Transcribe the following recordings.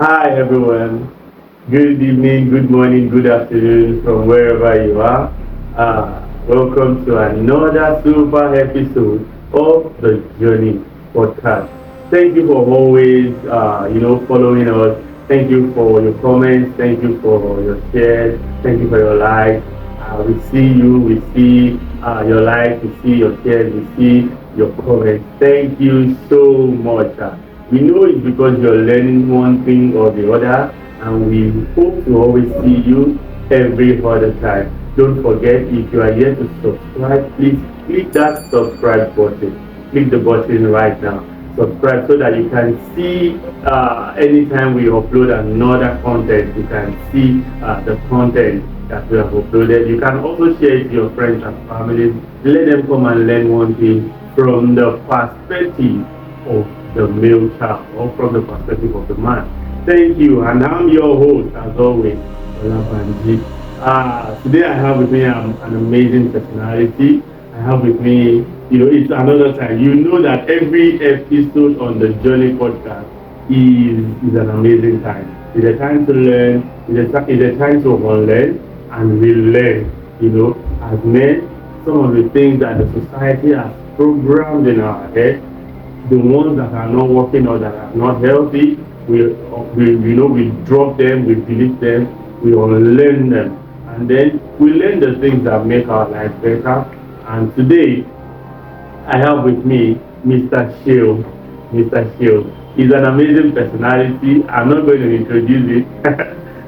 Hi everyone. Good evening, good morning, good afternoon from wherever you are. Welcome to another super episode of the Journey podcast. Thank you for always, following us. Thank you for your comments. Thank you for your shares. Thank you for your likes. We see you. We see your likes. We see your shares. We see your comments. Thank you so much. We know it's because you're learning one thing or the other, and we hope to always see you every other time. Don't forget, if you are yet to subscribe, please click that subscribe button. Click the button right now. Subscribe so that you can see anytime we upload another content, you can see the content that we have uploaded. You can also share it to your friends and family. Let them come and learn one thing from the perspective of the male child or from the perspective of the man. Thank you, and I'm your host as always, Olabanji. Today I have with me an amazing personality. I have with me, it's another time. You know that every episode on the Journey podcast is an amazing time. It's a time to learn, it's a time to unlearn and relearn, as men, some of the things that the society has programmed in our head, the ones that are not working or that are not healthy, we drop them, we delete them, we unlearn them, and then we learn the things that make our life better. And today I have with me Mr. Shield. Mr. Shield is an amazing personality. I'm not going to introduce it,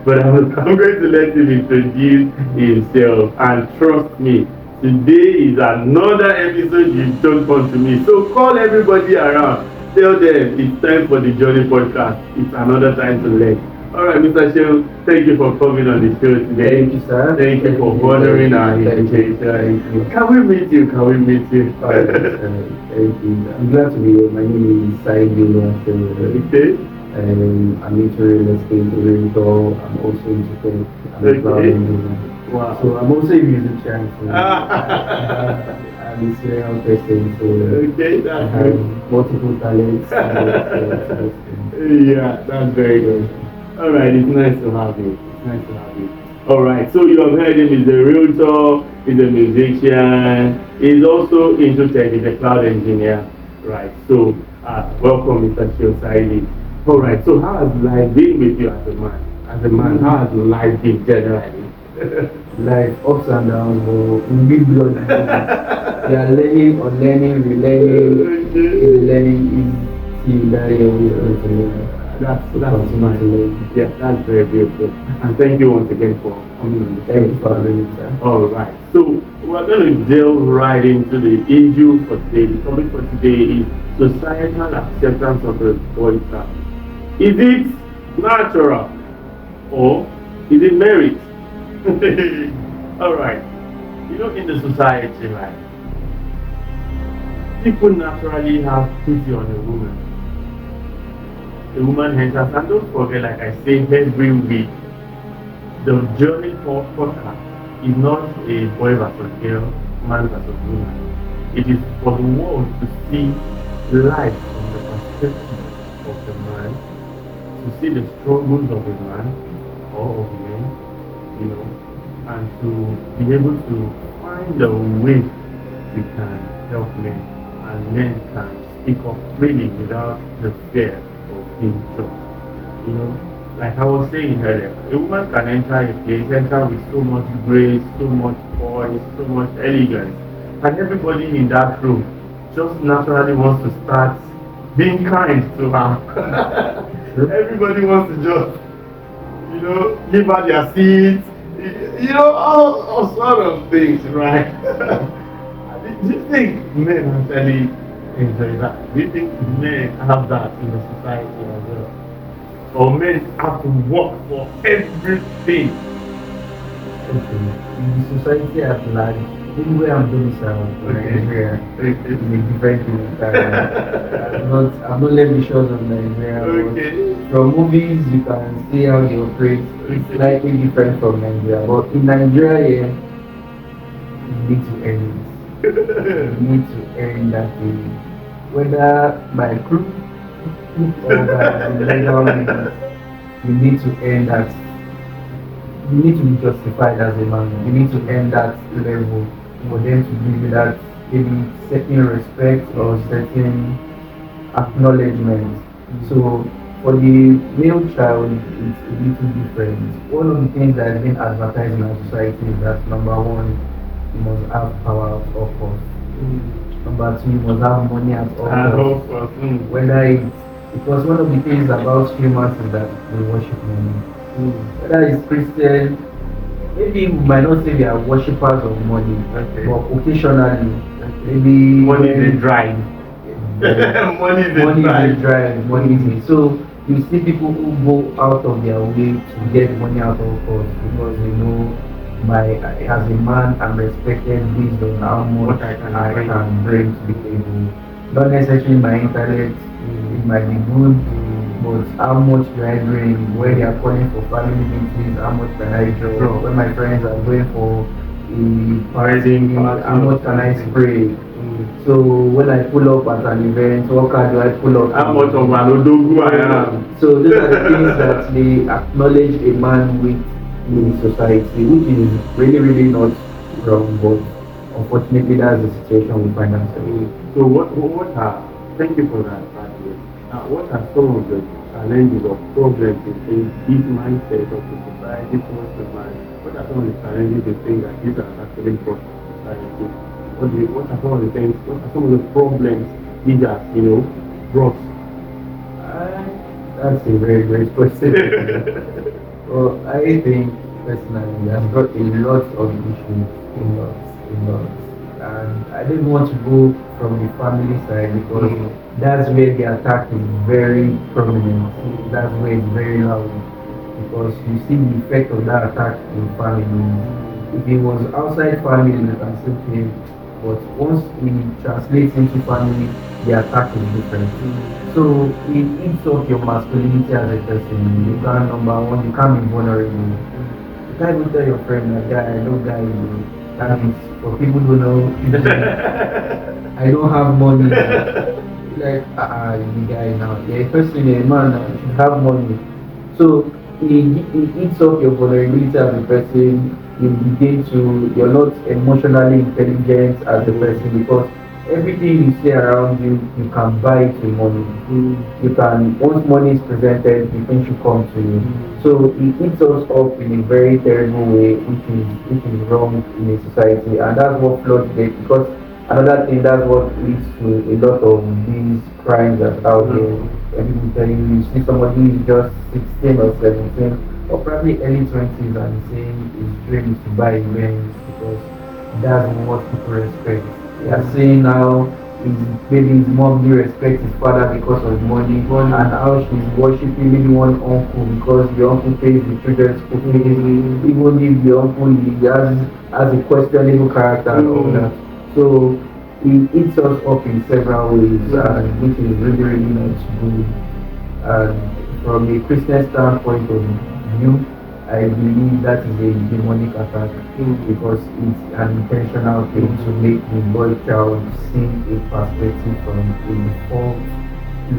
but I'm going to let him introduce himself. And trust me, today is another episode you don't want to miss. So call everybody around. Tell them it's time for the Journey podcast. It's another time to learn. All right, Mr. Shield, thank you for coming on the show today. Thank you, sir. Thank you for honoring our invitation. Thank you. Can we meet you? Can we meet you? Thank you. I'm glad to be here. My name is Saidi Okay. and I'm into real estate, realtor. I'm also into tech. I'm a cloud Okay. engineer. Wow. So I'm also a musician. So I'm a serial person. So Okay, I that's have good. multiple talents. Yeah, that's very good. All right, it's nice to have you. It's nice to have you. All right, so you have heard him. He's a realtor. He's a musician. He's also into tech. He's a cloud engineer. Right. So, welcome, Mr. Shiosaidi. All right. So, how has life been with you as a man? As a man, how has life been generally? Life ups and downs, but in big blood. We are learning, unlearning, relearning. Is learning is that you always going to learn. That's Continue nice. to learn. Yeah, that's very beautiful. And thank you once again for coming on the show. Thank you for having me, sir. All right. So we're going to delve right into the issue for today. The topic for today is societal acceptance of the body type. Is it natural or is it merit? All right. In the society, right, people naturally have pity on a woman. A woman enters, and don't forget, like I say every week, the journey for podcast is not a boy versus girl, man versus woman. It is for the world to see life from the perspective of the man, to see the struggles of a man or of men, you know, and to be able to find a way we can help men and men can speak up freely without the fear of being judged. Like I was saying earlier, a woman can enter a place, enter with so much grace, so much poise, so much elegance, and everybody in that room just naturally wants to start being kind to her. Everybody wants to just, give her their seats, all sort of things, right? Do you think men actually enjoy that? Do you think men have that in the society as well? Or men have to work for everything? Okay. In the society at large, anywhere I'm domiciled in Nigeria, Okay. in a different environment. I've not left the shores of Nigeria, Okay. but from movies you can see how they operate. It's slightly different from Nigeria. But in Nigeria, you need to earn it. You need to earn that thing. Whether by crew or by the legal means. you need to earn that. You need to be justified as a man. You need to earn that level for them to give you that maybe certain respect or certain acknowledgement. So for the male child, it's a little different. One of the things that has been advertised in our society is that number one, you must have power at all costs. Number two, you must have money at all I costs. hope. Whether it, because one of the things about humans is that we worship money. Whether it's Christian, maybe we might not say they are worshippers of money, Okay. but occasionally, maybe Money is a drive. Money is a money is a drive. drive, money is a, so you see people who go out of their way to get money out of us because they know my as a man I'm respected based on how much What I can I bring. can bring to the table. Not necessarily my intellect, it might be good, but how much do I bring when they are calling for family meetings, how much can I draw? Draw. When my friends are going for a Wedding party, party how much can I or spray? So when I pull up at an event, what car do I pull up? How much of an odogu I am? So those are the things that they acknowledge a man with in society, which is really, really not wrong, but unfortunately that's the situation we find ourselves. So what are, thank you for that, by the way. What are some of the challenges or problems in this mindset of the society towards the man? What are some of the challenges you think that these are actually brought to society? What are some of the things, what are some of the problems these are, brought? That's a very great question. Well, I think personally I've got a lot of issues, a lot. And I didn't want to go from the family side because that's where the attack is very prominent. That's where it's very loud. Because you see the effect of that attack in family. If it was outside family, you can still claim. But once it translates into family, the attack is different. So it eats up your masculinity as a person. You can't, number one, you can't be vulnerable. You can't even tell your friend that guy, I know guy you. That is for people who know I don't have money. Like the guy now. Yeah, a person, a man you should have money. So it eats up your vulnerability as a person. You begin to you're not emotionally intelligent as a person because everything you see around you, you can buy it with money. You can, once money is presented, the thing should come to you. So it eats us up in a very terrible way, which is wrong in a society, and that's what floods it. Because another thing, that's what leads to a lot of these crimes that are out there. When people tell you see somebody who is just 16 or 17, or probably early 20s, and saying his dream is to buy a Benz because that's what people respect. They are saying now maybe his mom didn't respect his father because of money, and how she's worshiping maybe one uncle because the uncle pays the children's school fees, even if the uncle has a questionable character and all that. So it eats us up in several ways, and which is really, really not good. And from a Christian standpoint of view, I believe that is a demonic attack because it's an intentional thing to make the boy child see a perspective from a default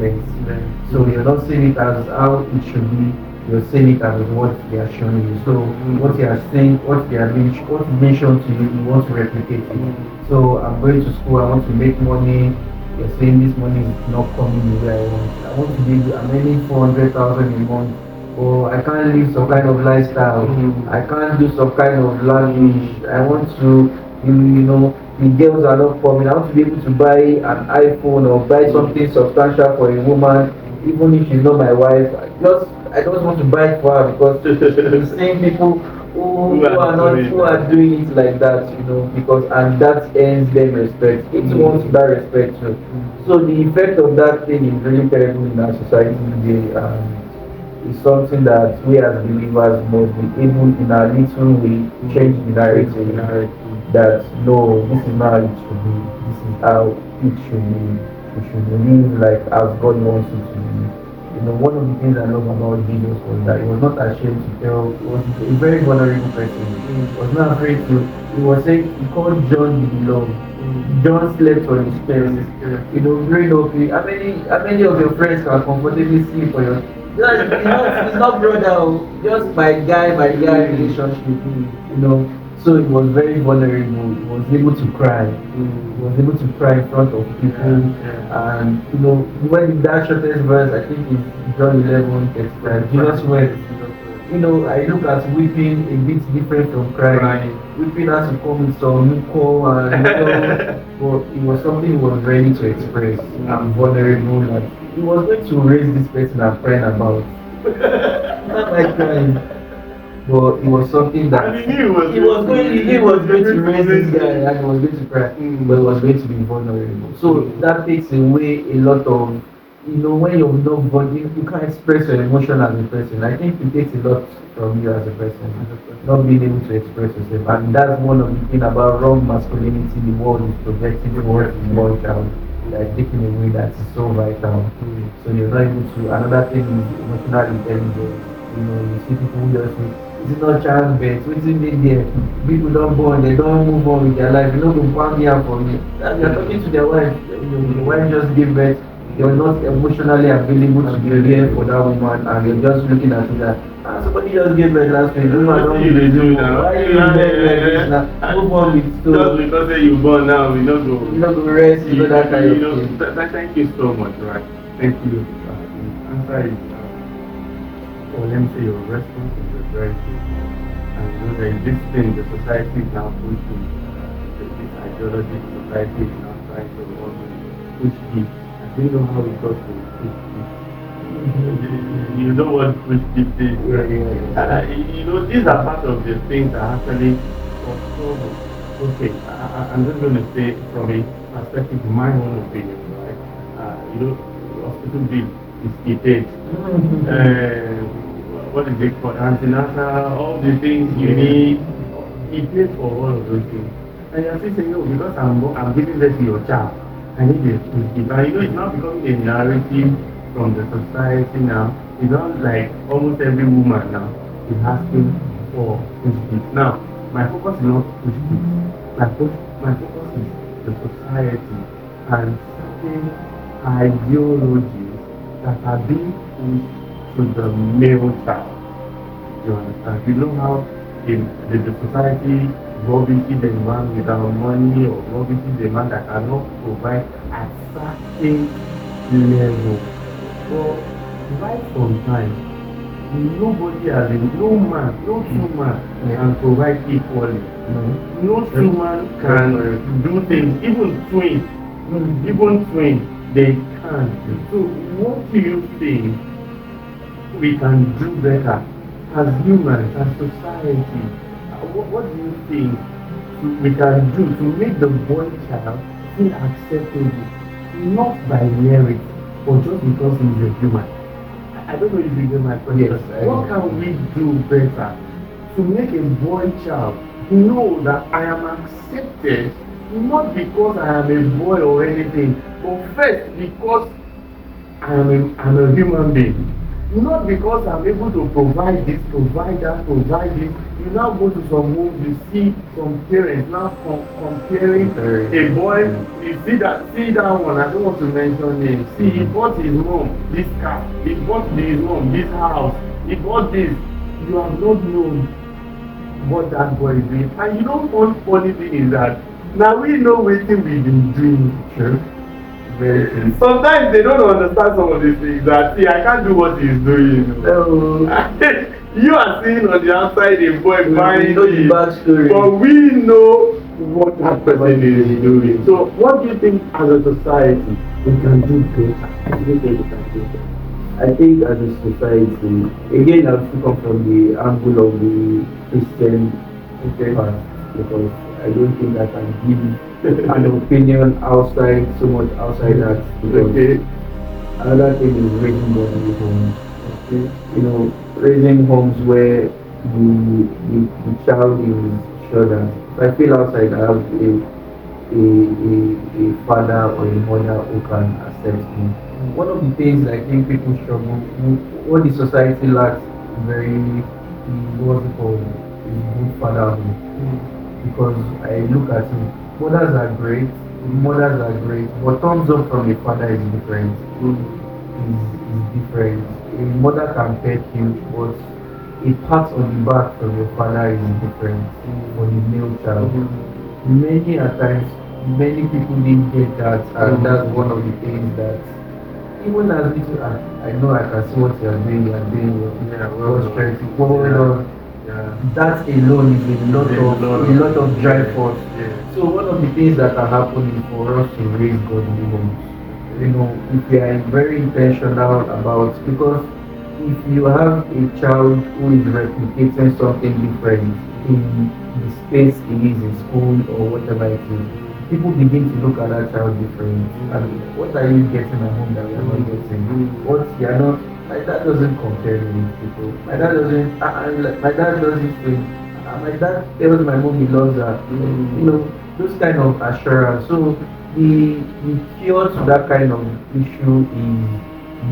lens. So you're not seeing it as how it should be, you're seeing it as what they are showing you. So what they are saying, what they are what mentioned to you, you want to replicate it. So I'm going to school, I want to make money. You're saying this money is not coming the way I want. I want to be, I'm earning 400,000 a month. Or I can't live some kind of lifestyle. I can't do some kind of lavish. I want to, the girls are not coming. I want to be able to buy an iPhone or buy something substantial for a woman, even if she's not my wife. I just want to buy it for her because the same people who are doing it like that, because and that earns them respect. It wants that respect too. So the effect of that thing is really terrible in our society today. Is something that we as believers must be able in our little way change the narrative that no, this is not how it should be, this is how it should be. We should live like as God wants it to be. One of the things I love about Jesus was that he was not ashamed to tell, he was a very vulnerable person. He was not afraid to, he was saying, he called John the beloved. John slept on his chest. Growing up, how many of your friends can comfortably sleep on your It's not brother, oh, just my guy relationship, you know. So it was very vulnerable. He was able to cry. He was able to cry in front of people. And you know, when that shortest verse, I think it's John 11, text Jesus wept. You know, I look at weeping a bit different from crying. Weeping has to come with some muco and you know, but it was something he was ready to express and vulnerable that he was going to raise this person and friend about. Not like crying. But it was something that he was going to raise this guy and he was going to cry, but he was going to be vulnerable. So that takes away a lot of, you know, when you're not vulnerable, you can't express your emotion as a person. I think it takes a lot from you as a person, not being able to express yourself. And that's one of the things about wrong masculinity the world is projecting towards the boy child. Like taking away that is so vital. So you're not able to. Another thing is emotional intelligence. You know, you see people who just say, it's not childbirth, waiting they there. People don't born, they don't move on with their life. You know, go one year for me. They're talking to their wife. You know, the wife just gave birth. You're not emotionally available to be there for that woman, and you're just looking at it that somebody just gave birth last week. Woman, don't do this. Why are you doing like this now? Move on with story. Just because you born now, we don't go. You don't go rest. You know that kind of thing. Thank you so much, right? Thank you. Answer is, or let me say, your response is very good. And you know that this thing, the society is now pushing, this ideology, society is now trying to push it. I don't know how it got to push it. You know what push it is? You know, these are part of the things that actually, okay, I'm just going to say from a perspective, my own opinion, right? You know, hospital bill is detailed. What is it called? Antenatal, all the things you need, he pays for all of those things. And you're still saying, no, because I'm giving this to your child, I need it. And you know, it's not becoming a narrative from the society now. It's not like almost every woman now is asking for push gift. Now, my focus is not push gift. My focus is the society and certain ideologies that are being pushed to the male child. You understand? You know how in the society obviously the man without money or obviously the man that cannot provide at certain level. So right from time, nobody has no man, no two man can provide equally. No two man can do things, even twin, they can't. So what do you think we can do better as humans, as society? What do you think we can do to make the boy child feel acceptable, not by merit, but just because he's a human? I don't know if you get my question. Yes, what can we do better to make a boy child know that I am accepted, not because I am a boy or anything, but first because I'm a human being. Not because I'm able to provide this, provide that, provide this. You now go to some homes, you see some parents now comparing a boy. You see that one, I don't want to mention names. See, he bought his mom this car, he bought his mom this house, he bought this. You have not known what that boy is doing. And you know one funny thing is that now we know what we've been doing. Sure. Sometimes they don't understand some of these things that see I can't do what he's doing. No. You are seeing on the outside a boy buying it, but we know what that person is doing. So what do you think as a society we can do better? I think as a society, again I've spoken from the angle of the Christian part, because I don't think I can give an opinion outside so much outside that, because another thing is raising godly homes. You know, raising homes where the child is sure that if I feel outside I have a father or a mother who can accept me. One of the things I think people struggle, what the society lacks very, what's it called, is good fatherhood. Because I look at it, mothers are great, but thumbs up from a father is different. Is different. a mother can pet you, but a pat on the back from your father is different for the male child. Many a times, many people didn't get that, and that's one of the things that even as little as I know I can see what you are doing, Yeah, well, well, strength, well yeah. done. Yeah. That alone is a lot of drive force. Yeah. So one of the things that can happen is for us to raise godly homes. You know, if we are very intentional about, because if you have a child who is replicating something different in the space he is in school or whatever it is, people begin to look at that child different. And what are you getting at home that we are not getting? What you are not. My dad doesn't compare me with people. My dad doesn't. My dad doesn't think. My dad tells my mom he loves her. You know, those kind of assurance. So the cure to that kind of issue is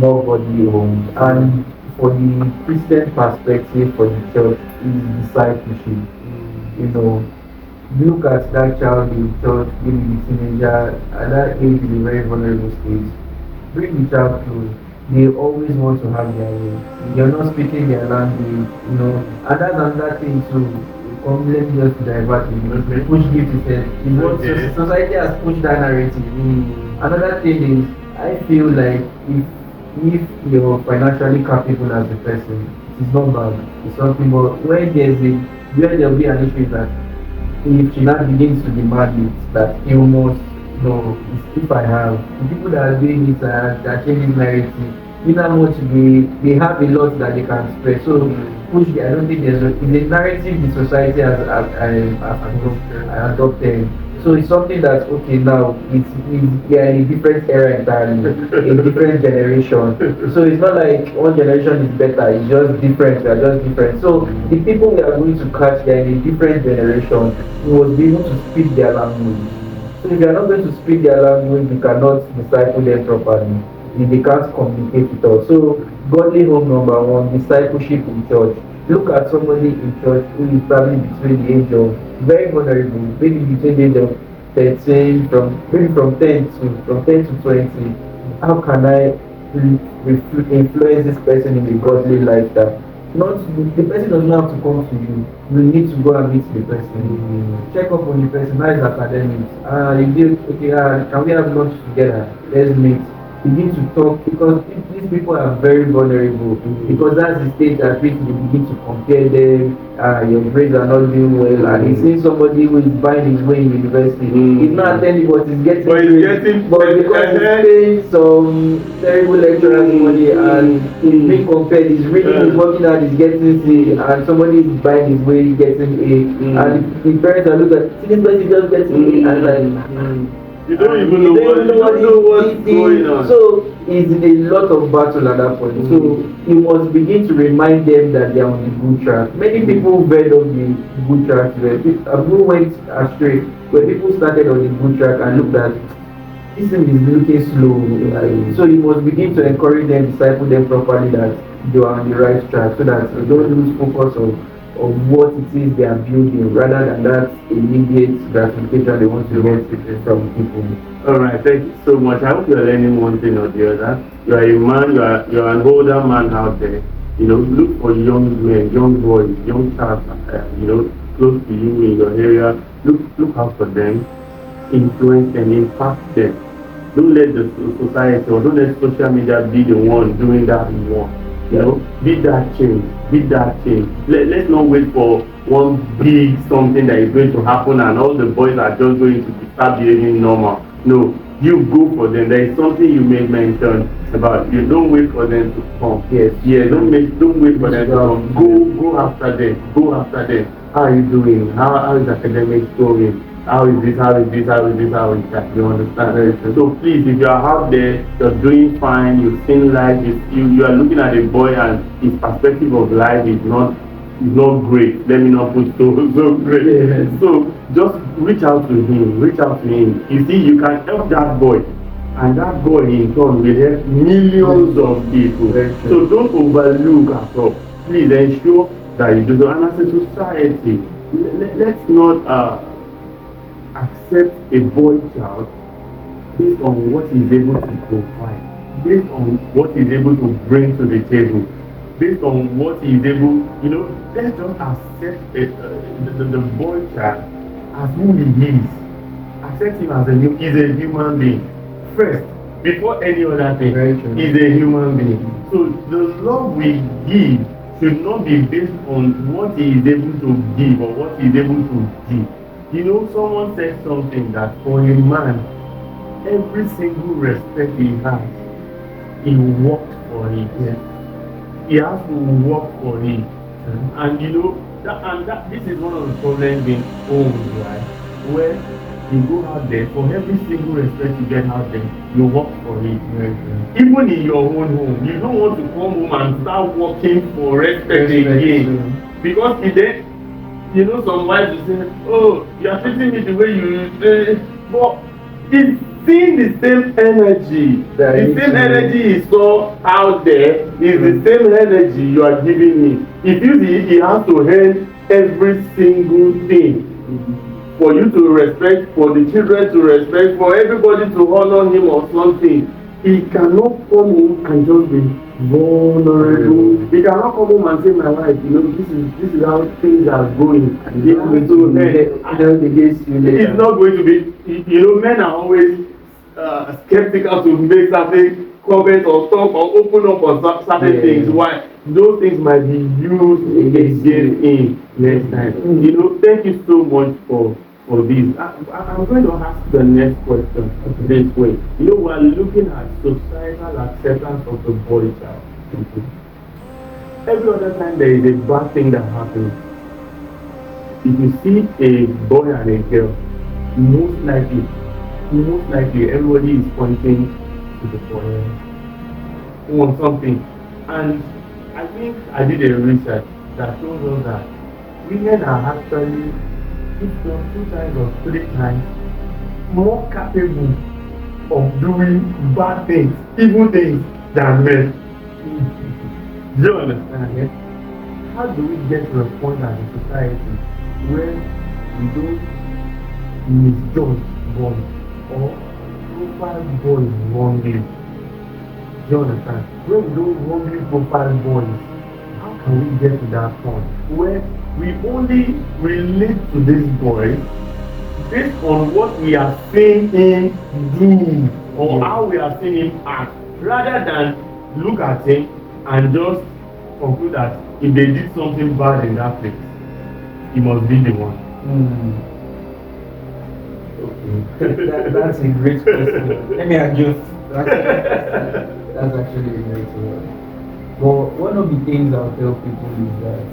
more godly homes. And for the Christian perspective for the church is discipleship. You know, look at that child in church, maybe the teenager, at that age is a very vulnerable stage. Bring the child close. They always want to have their way. You're not speaking their language, you know. And that's another thing too. Let me just divert it. Okay. Push gift is what Okay. society has pushed that narrative. Another thing is I feel like if you're financially capable as a person, it's not bad. It's something, but where there'll be an issue is that if she now begins to demand it, that you must know, if I have the people that are doing it that changing narrative, you know how much they have a lot that they can spread. So push I don't think it's a narrative the society has adopted. So it's something that okay now we are in a different era entirely, a different generation. So it's not like one generation is better, it's just different, we are just different. So the people we are going to catch, they are in a different generation. We must be able to speak their language. So if you are not going to speak their language, you cannot disciple them properly. If they can't communicate with us. So godly home number one, discipleship in church. Look at somebody in church who is probably between the age of very vulnerable, maybe between the age of 13, from 10 to 20. How can I influence this person in a godly lifestyle? Not the person does not have to come to you. You need to go and meet the person. Check up on the person. How is academics? You did okay. Can we have lunch together? Let's meet. Begin to talk because these people are very vulnerable because that's the stage at which they begin to compare them. Your grades are not doing well, and he's seeing somebody who is buying his way in university. He's not attending, but he's getting. But because he's paying some terrible lecturers money and he's being compared, he's reading, he's working hard, he's getting C, and somebody is buying his way, getting A, and the parents are looking at see this person just getting A, and like. You don't even know what's going on. So it's a lot of battle at that point. So you must begin to remind them that they are on the good track. Many people veered off the good track where people went astray, where people started on the good track and looked at this thing is looking slow. So you must begin to encourage them, disciple them properly that they are on the right track so that you don't lose focus of what it is they are building rather than that immediate gratification they want to get from people. Alright, thank you so much. I hope you are learning one thing or the other. You are a man, you are an older man out there. You know, look for young men, young boys, young stars, close to you in your area. Look out for them, influence them, impact them. Don't let the society or don't let social media be the one doing that you want. You know, be that change. Let's not wait for one big something that is going to happen and all the boys are just going to start behaving normal. No, you go for them. There is something you made mention about. You don't wait for them to come. Yes. Yeah, don't wait for them to come. Go after them. How are you doing? How is academics going? How is this? That? You understand? So please, if you are out there, you're doing fine, you've seen life, you are looking at a boy and his perspective of life is not great. Let me not put so great. Yes. So just reach out to him. You see, you can help that boy. And that boy in turn will help millions of people. So don't overlook at all. Please ensure that you do so. And as a society, let's not accept a boy child based on what he's able to provide. based on what he's able to bring to the table, based on what he's able, let's just accept the boy child as who he is. Accept him as he's a human being first, before any other thing. He's a human being. So the love we give should not be based on what he is able to give or what he is able to do. Someone said something that for a man, every single respect he has, he worked for it. Yeah. He has to work for it. And this is one of the problems in homes, right? Where you go out there, for every single respect you get out there, you work for it. Even in your own home, you don't want to come home and start working for respect again. Because then, some wives will say, oh, you are treating me the way you say, but it's seeing the same energy. The same energy he saw out there is the same energy you are giving me. If you see, he has to earn every single thing. For you to respect, for the children to respect, for everybody to honor him or something. He cannot come home and just be vulnerable. He cannot come home and say, my wife, this is how things are going. It's not going to be, men are always skeptical to make certain comments or talk or open up on certain things. Why? Those things might be used against him next time. Thank you so much for this. I'm going to ask the next question this way. We are looking at societal acceptance of the boy child. Every other time there is a bad thing that happens, if you see a boy and a girl, most likely everybody is pointing to the boy on something. And I think I did a research that shows us that women are actually, if not 2 times or 3 times, more capable of doing bad things, evil things than men. Do you understand? Yes? How do we get to a point as a society where we don't misjudge boys or profile boys wrongly? Do you understand? Where we don't wrongly profile boys, how can we get to that point where we only relate to this boy based on what we are seeing him do or how we are seeing him act, rather than look at him and just conclude that if they did something bad in that place, he must be the one. Okay. That's a great question. Let me adjust. That's actually a great one. But one of the things I'll tell people is that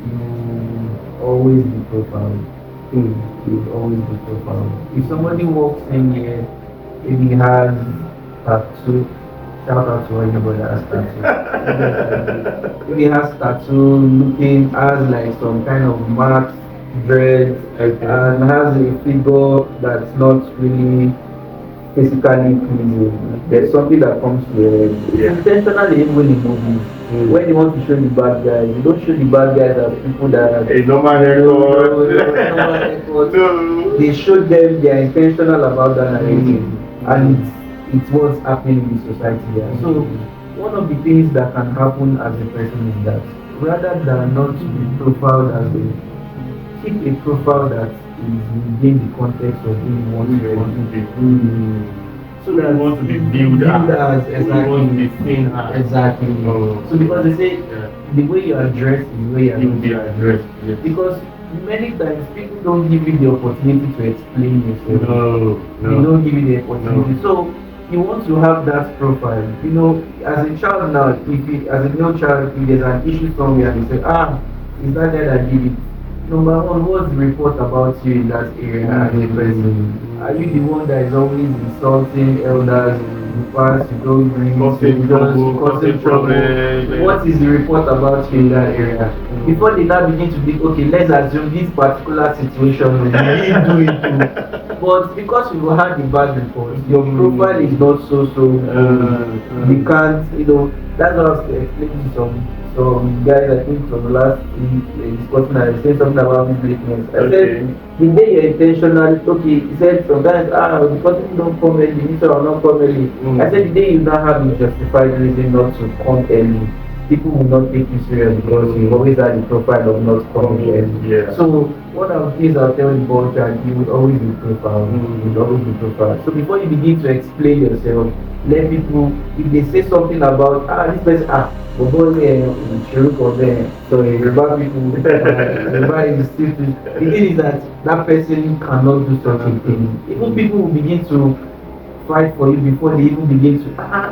you always be profound. You always be profound. If somebody walks in here, if he has tattoo, shout out to anybody that has tattoo. If he has tattoo, looking has like some kind of marks, dreads, and has a figure that's not really physically pleasing, there's something that comes to your head. Intentionally, even in movies, when you want to show the bad guys, you don't show the bad guys as people that a normal record. They show them, they are intentional about that narrative, and it's what's happening in the society here. So one of the things that can happen as a person is that rather than not be profiled as keep a profile that is within the context of who you want to be. So that want to be viewed as, exactly. Want to be seen as. Exactly. So because they say the way you are dressed is the way you are addressed. Yes. Because many times people don't give you the opportunity to explain yourself. No. They don't give you the opportunity. No. So you want to have that profile. As a child now, as a young child, if there's an issue somewhere and you say, is that there that did it? Number one, what's the report about you in that area as a person? Are you the one that is always insulting elders? You pass, you don't bring, causing trouble. What is the report about you in that area? Before they now begin to think, okay, let's assume this particular situation, you didn't do it too. But because you had the bad report, your profile is not so. You can't, that's what I was explaining to some guys, I think from last week, discussing and saying something about this lateness. I Okay. said, the day you're intentional, okay, he said sometimes, the person don't come early, this or not come early. I said, the day you now have a justified reason not to come early, people will not take you serious because you always had the profile of not coming early. Yeah. So what I'll do is I'll tell the boy that you would always be profile. You would always be profile. So before you begin to explain yourself, let people, if they say something about this person, but only Shiruk or there, so Yoruba people, Yoruba is still. The thing is that that person cannot do such a thing. Even people will begin to fight for you before they even begin to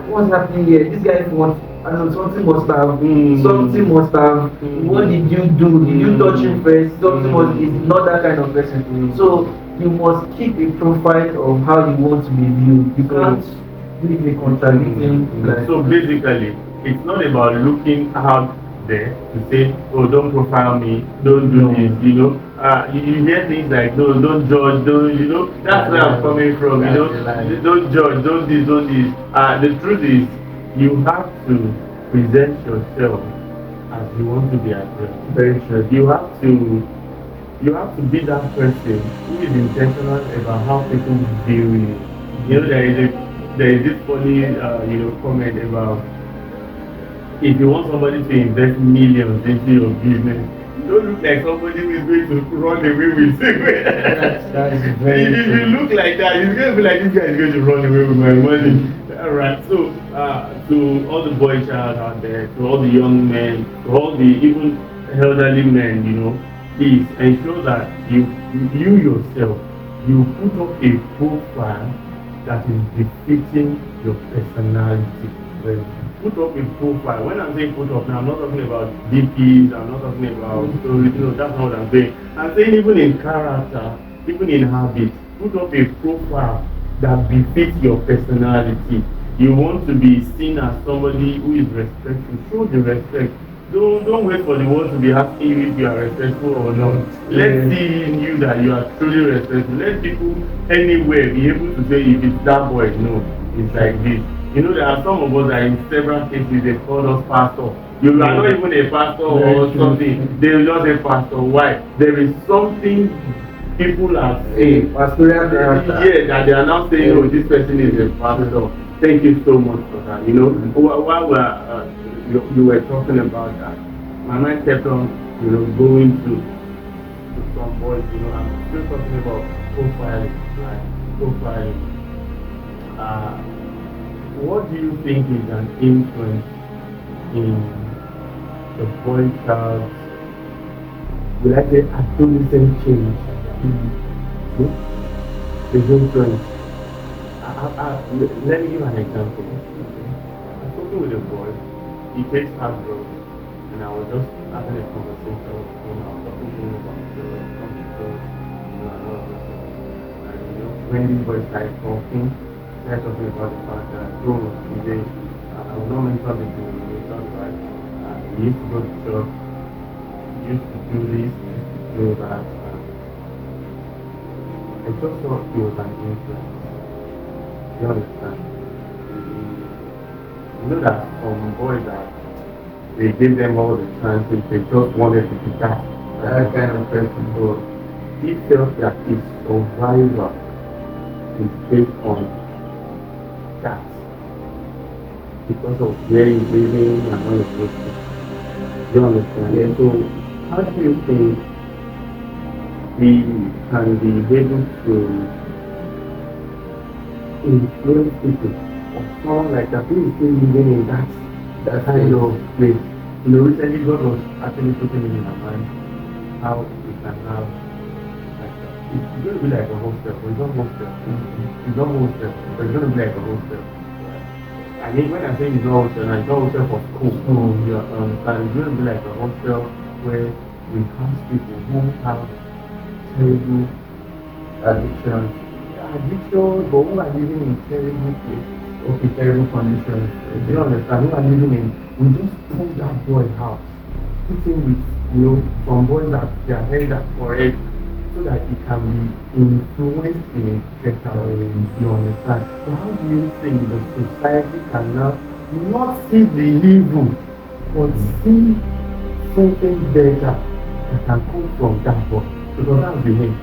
what's happening here? This guy wants I know something must have something must have what did you do? Did you touch him first? Something must is not that kind of person. So you must keep a profile of how you want to be viewed. You can't really contradicting so basically it's not about looking out there to say, oh, don't profile me, don't do this, you know. You hear things like, no, don't judge, don't, you know, that's where I'm coming from, you know, don't judge, don't this, don't this. The truth is, you have to present yourself as you want to be addressed. Very true. You have to be that person who is intentional about how people view you. You know, there is this funny, comment about if you want somebody to invest millions into your business, you don't look like somebody who is going to run away with it. That is very If you look like that, it's going to be like this guy is going to run away with my money. Alright, so to all the boy child out there, to all the young men, to all the even elderly men, you know, please ensure that you yourself, you put up a profile that is befitting your personality. Put up a profile. When I'm saying put up, now I'm not talking about DPs, I'm not talking about stories, you know, that's not what I'm saying. I'm saying even in character, even in habits, put up a profile that befits your personality. You want to be seen as somebody who is respectful. Show the respect. Don't wait for the world to be asking you if you are respectful or not. Let's see in you that you are truly respectful. Let people anywhere be able to say if it's that boy, no, it's like this. You know, there are some of us that in several cases they call us pastor. You are not even a pastor or something. They will just say pastor. Why? There is something people are saying. Pastoral character. Yeah, that they are now saying, oh, this person is a pastor. Thank you so much for that. You know, while you were talking about that, my mind kept on, going to some boys. You know, I'm still talking about profiling, like profiling. What do you think is an influence in the boy child's, will I say, adolescent change? The influence. Let me give an example. I'm talking with a boy, he takes hard drugs, and I was just having a conversation when I was talking to him about the computers, and all of those things. And when these boys started talking about the fact that, I will not mention the denomination, but he used to go to church, he used to do this, he used to do that. I just thought he was an influence. You understand? You know that some boys that they gave them all the chances, they just wanted to be that kind of person. So he felt that his survival is based on that because of where he's living and all of those things. You understand? Yeah. So how do you think we can be able to influence people or someone like that who is still living in that kind of place? You know, recently God was actually putting in my mind how we can have it's going to be like a hostel, but it's not hostel. It's not hostel, but it's going to be like a hostel. I mean, when I say it's not hostel, it's not hostel for school. And it's going to be like a hostel where we house people who have terrible addictions, but who are living in terrible places, terrible conditions. You understand? Who are living in, we just pull that boy out, put him with, some boys that they are held up for it, so that it can be influenced in a better way. You understand? So how do you think the society can now not see the evil but see something better that can come from that boy. Because that's the aim.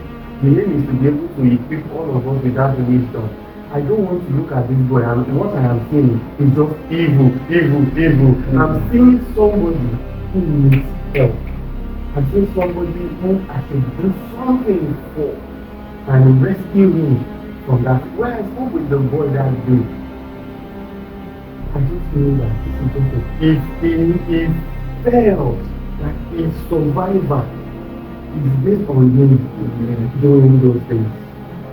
The aim is to be able to equip all of us with that wisdom. I don't want to look at this boy and what I am seeing is just evil, evil, evil. I'm seeing somebody who needs help. I'm seeing somebody who I should do something for and rescue him from that. When I spoke with the boy that day, I just knew that this is just he felt like a survivor is based on him doing those things.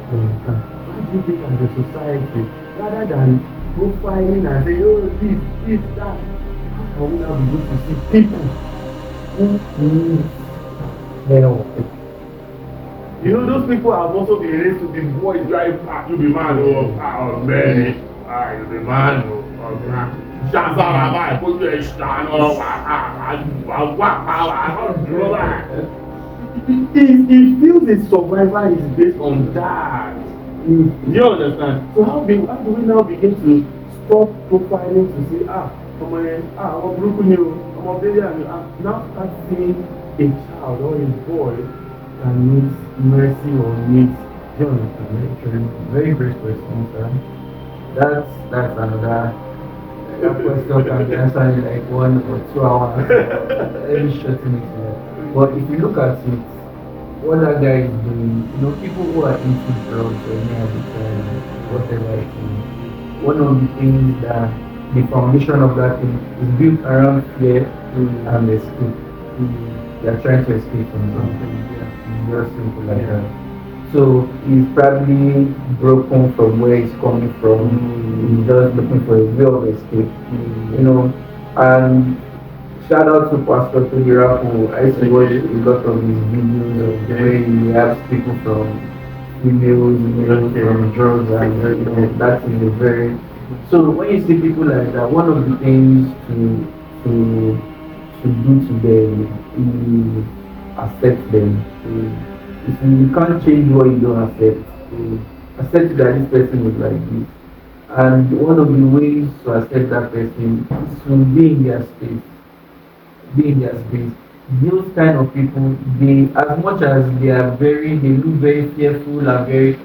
What do you think as a society, rather than profiling and say, oh, this, that, how can we now be able to see people who need help? You know, those people have also been raised to be boys drive back. You be man, oh, man. You be man, He feels his survival is based on that. You understand? So how do we now begin to stop profiling to say, I'm a broken you, I'm a baby, and now start seeing a child or a boy that needs mercy or needs, you understand? Very great question, sir. That's another question can be answered in like 1 or 2 hours. Let me shorten it here. But if you look at it, what that guy is doing, people who are into drugs or any addiction, whatever it is, one of the things that the foundation of that thing is built around fear and escape. They are trying to escape from something. It's very simple like that. So he's probably broken from where he's coming from. He's just looking for a way of escape. And shout out to Pastor Tony Rapo. I used to watch a lot of his videos of the way he helps people from females, from drugs, and that is a very. So when you see people like that, one of the things to do to them is accept them. If you can't change what you don't accept, accept that this person is like this. And one of the ways to accept that person is to be in their space. Be in their space. Those kind of people, as much as they look very fearful and very.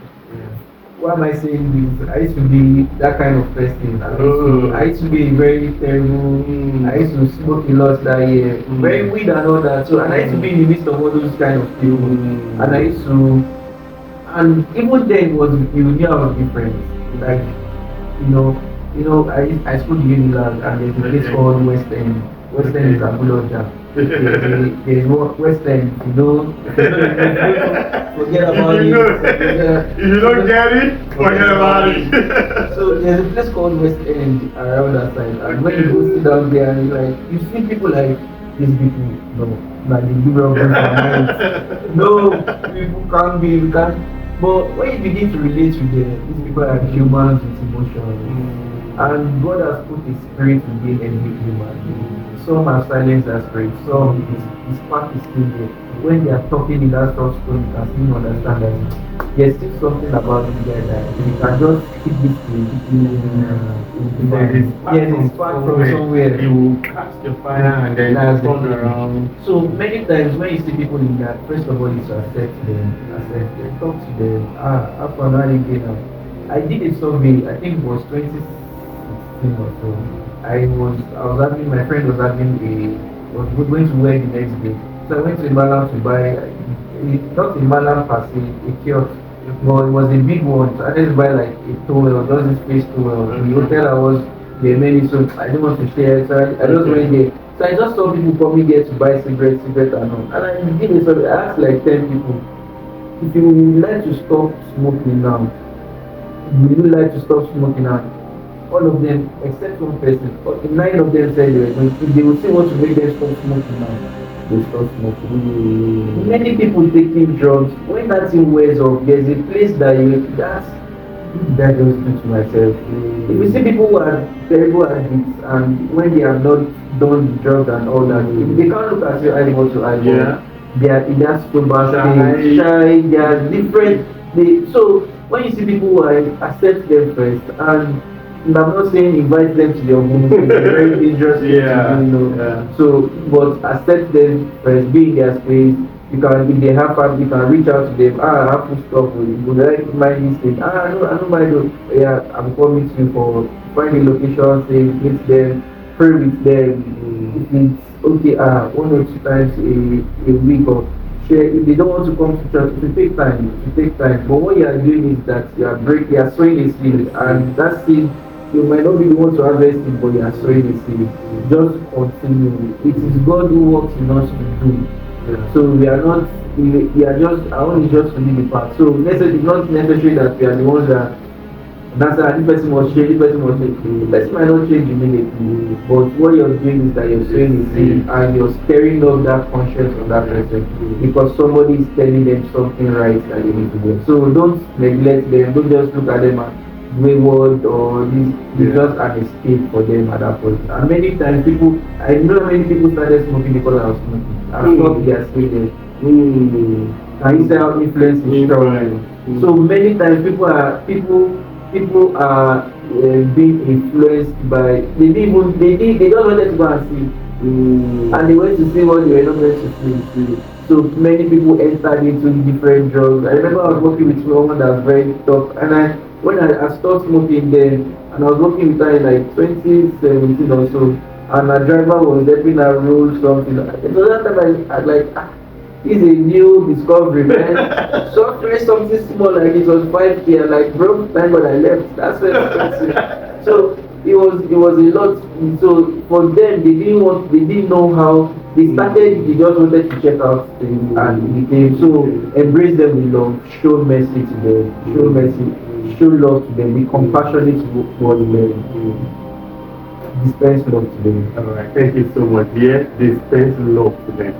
Why am I saying this? I used to be that kind of person. I used to be very terrible. I used to smoke a lot that year. Very weed and all that. So, and I used to be in the midst of all those kind of people. And I used to, and even then you knew I was different. Like, I spoke to Unilag and there's a place called West End. West End is Abuja. There's West End, forget about it. If you don't get it, forget about it. So there's a place called West End around that side, and when you go sit down there and you see people like these people, like the liberal government. No, people can't be, you can't. But when you begin to relate with them, these people are humans with emotions. And God has put His spirit within every human. Some are silenced their spirit, some His spark is still there. When they are talking in that soft tone, you can still understand that there's still something about this guy that you can just keep this thing. It's spark from somewhere. You will catch the fire and then turn around. So many times when you see people in that, first of all, you should accept them, talk to them. How far are you getting now? I did a survey, I think it was 2016 or so. I was having, my friend was going to work the next day. So I went to Malam to buy, not in Malam per se, a kiosk. But it was a big one. So I had to buy like a towel, just this face towel. The hotel I was, there many, so I didn't want to share. So I just went there. So I just saw people coming there to buy cigarettes and all. And I did a survey. I asked like 10 people, if you would like to stop smoking now, would you like to stop smoking now? All of them, except one person, 9 of them said if they would say want to make them stop smoking now, they stop smoking. Many people taking drugs, when that thing wears off, there's a place that that just do to myself. If you see people who are terrible addicts and when they have not done drugs and all that, they can't look at your eyeball to eyeball. They are just shy, they are different. So when you see people who accept them first and I'm not saying invite them to your home. It's a very dangerous thing Yeah, to do, you know. yeah. So, but accept them first, be in their space. You can, if they have family, you can reach out to them. I have food stuff. You like mind this thing? I don't mind. Yeah, I'm coming to you for find a location, say meet them, pray with them. If it's okay, one or two times a week or share. If they don't want to come to church, it will take time. It will take time. But what you are doing is that you are sowing a seed, and that seed you might not be the one to harvest it, but you are sowing a seed. Just continue. It is God who works in us to do. Yeah. So we are not. We are just. Our own is just to be the part. So it's not necessary that we are the ones that. That's why this person must change, this person must change. The person might not change immediately, but what you're doing is that you're saying is sin and you're stirring up that conscience of that person because somebody is telling them something right that they need to do. So don't neglect them, don't just look at them as wayward or this is just an escape for them at that point. And many times I know many people started smoking because I was smoking. I stopped their stages. And you say how influence is strong. So many times people are being influenced by they just wanted to go and see and they went to see what they were not meant to see. So many people entered into different drugs. I remember I was working with someone that was very tough and when I stopped smoking then and I was working with her in like 2017 or so and a driver was helping her roll something. So that time I like this is a new discovery, man. So fresh something small like it was 5K and like bro, thank God I left. That's very expensive. So it was a lot. So for them they didn't know how they started, they just wanted to check out things and it became so embrace them with love, show mercy to them, show love to them, be compassionate towards them, dispense love to them. Alright, thank you so much. Yes, dispense love to them.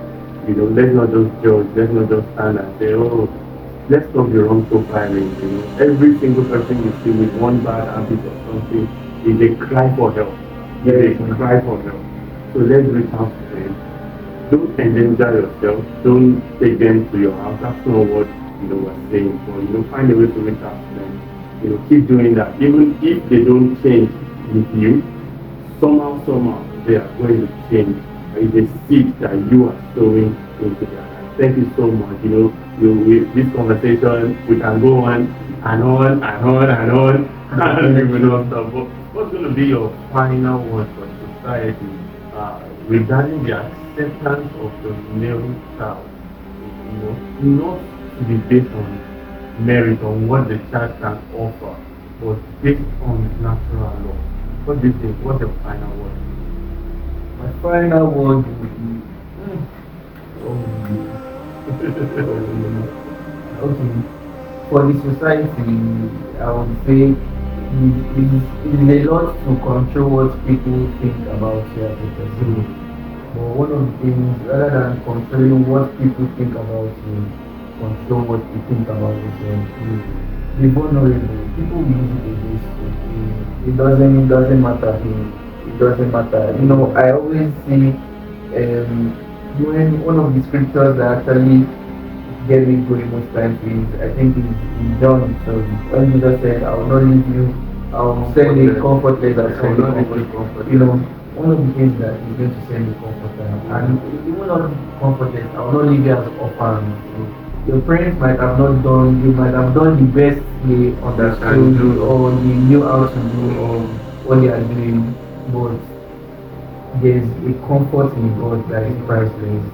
You know, let's not just judge, let's not just stand and say, oh, let's not be wrong profiling. You know, every single person you see with one bad habit or something is a cry for help. Is a cry for help. So let's reach out to them. Don't endanger yourself. Don't take them to your house. That's not what we're saying. But find a way to reach out to them. Keep doing that. Even if they don't change with you, somehow they are going to change. Is a seed that you are sowing into their life. Thank you so much. With this conversation, we can go on and on and on and on, and we will not stop. But what's going to be your final word for society regarding the acceptance of the male child? Not to be based on merit, on what the child can offer, but based on natural law. What do you think? What's your final word? My final word would be okay. For the society, I would say it is a lot to control what people think about you as a person. But one of the things, rather than controlling what people think about you, control what you think about yourself. Be vulnerable. People will use it against you. It doesn't matter. It doesn't matter. I always see when one of the scriptures that actually get me going most times is I think it's in John. So when Jesus said, "I will not leave you. I will send a comfortless as I will not leave you comfort." One of the things that is going to send a comforter, and even not comfortless, I will not leave you as orphans. Your parents might have not done. You might have done the best they understood or they knew how to do or what they are doing. But there's a comfort in God that is priceless.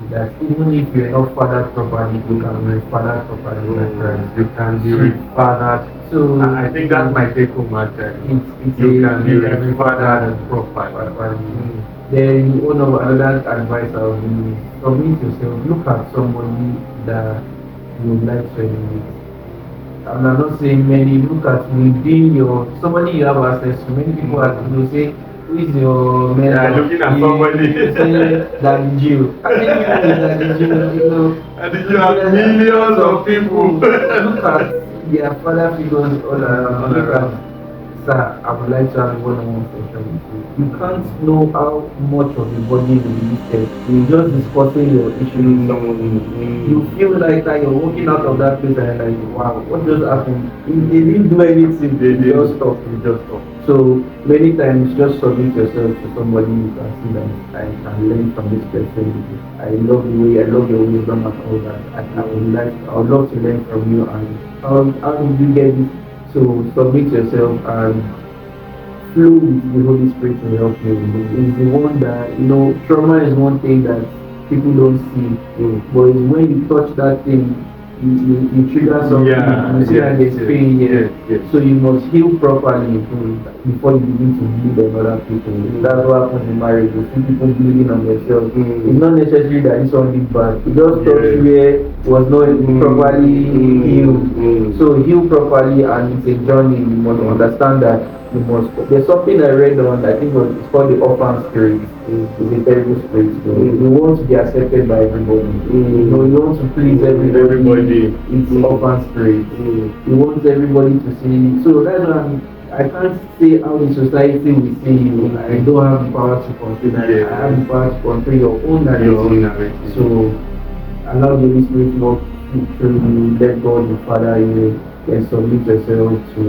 That even if you're not fathered properly, you can be fathered properly by Christ. You can be refathered. So I think that's my take home matter. You can be refathered properly. Then one of another advice I would give is submit yourself. Look at somebody that you would like to emulate. And I'm not saying many. Look at within somebody you have access to. Many people say, who is your mentor? Yeah, looking at somebody. Daddy Gio. How many people is Daddy Gio? And you have millions of people. Look at their father figures all around. Look at sir, I would like to have a one-on-one session with you. You can't know how much of the body will be lifted. You're just discussing your issue with someone. You feel like that you're walking out of that place and you're like, wow, what just happened? They didn't do anything, they just stop. You just stop. So many times just submit yourself to somebody you can see that I can learn from this person. I love your wisdom and all that. I would love to learn from you and how did you get this? So submit yourself and flow with the Holy Spirit to help you. It's the one that trauma is one thing that people don't see. But it's when you touch that thing, you trigger something, you see that there's pain here. So you must heal properly before you begin to bleed on other people. That's what happens in marriage. You see people bleeding on themselves. It's not necessarily that it's something bad. It just touched where it was not properly healed. So heal properly, and it's a journey. You must understand that there's something I read on, I think it's called the orphan spirit. It's a terrible spirit. You want to be accepted by everybody. You want to please everybody. It's orphan spirit. You want everybody to see you. So that's why I can't say how the society will see you. I don't have the power to control that. I have the power to control your own narrative. So allow the Holy Spirit to work through you. Let God the Father you and submit yourself to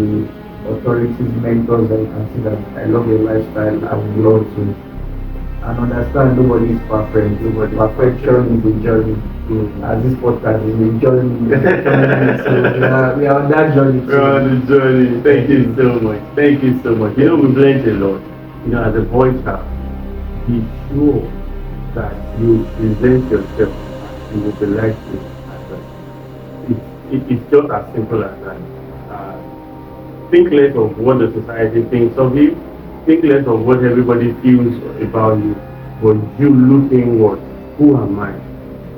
authorities, mentors that you can see that I love your lifestyle, I would love to. And understand nobody is perfect. Perfection is a journey. As this podcast is a journey. So we are on that journey. We're on the journey. Thank you so much. Thank you so much. We've learned a lot. As a boy child, be sure that you present yourself as you would like to as well. It's just as simple as that. Think less of what the society thinks of you. Think less of what everybody feels about you. But you look inward. Who am I?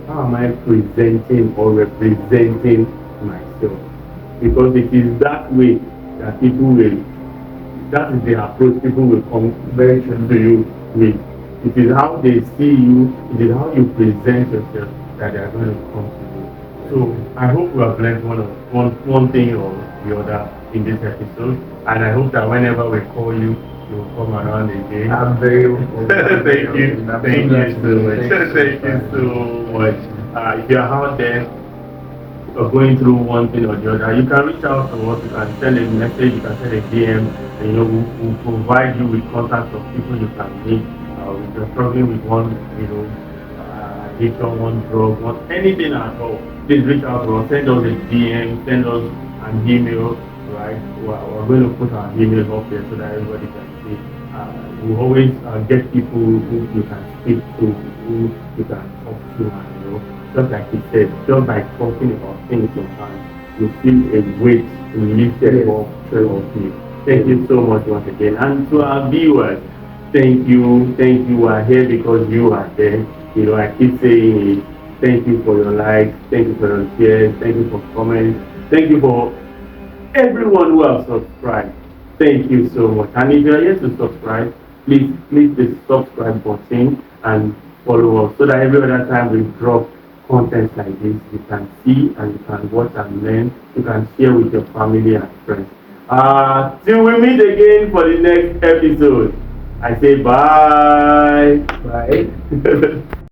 How am I presenting or representing myself? Because it is that way that that is the approach people will come very true to you with. It is how they see you, it is how you present yourself that they are going to come to you. So I hope we have learned one thing or the other in this episode, and I hope that whenever we call you, you will come around again. I'm very open. Thank you so much. Thank you so much. If you're out there or going through one thing or the other, you can reach out to us. You can send a message, you can send a DM, and we'll provide you with contacts of people you can meet. If you're struggling with one, addiction, one drug, anything at all, please reach out to us. Send us a DM, send us an email. Right, we're going to put our emails up there so that everybody can see. We always get people who you can speak to, who you can talk to, and just like he said, just by talking about things sometimes, you feel a weight lifted off you. Thank you so much once again, and to our viewers, thank you. We are here because you are there. I keep saying it. Thank you for your likes. Thank you for your shares. Thank you for comments. Thank you for everyone who has subscribed. Thank you so much. And if you are yet to subscribe, please the subscribe button and follow us so that every other time we drop content like this, you can see and you can watch and learn. You can share with your family and friends. Till we meet again for the next episode, I say bye. Bye.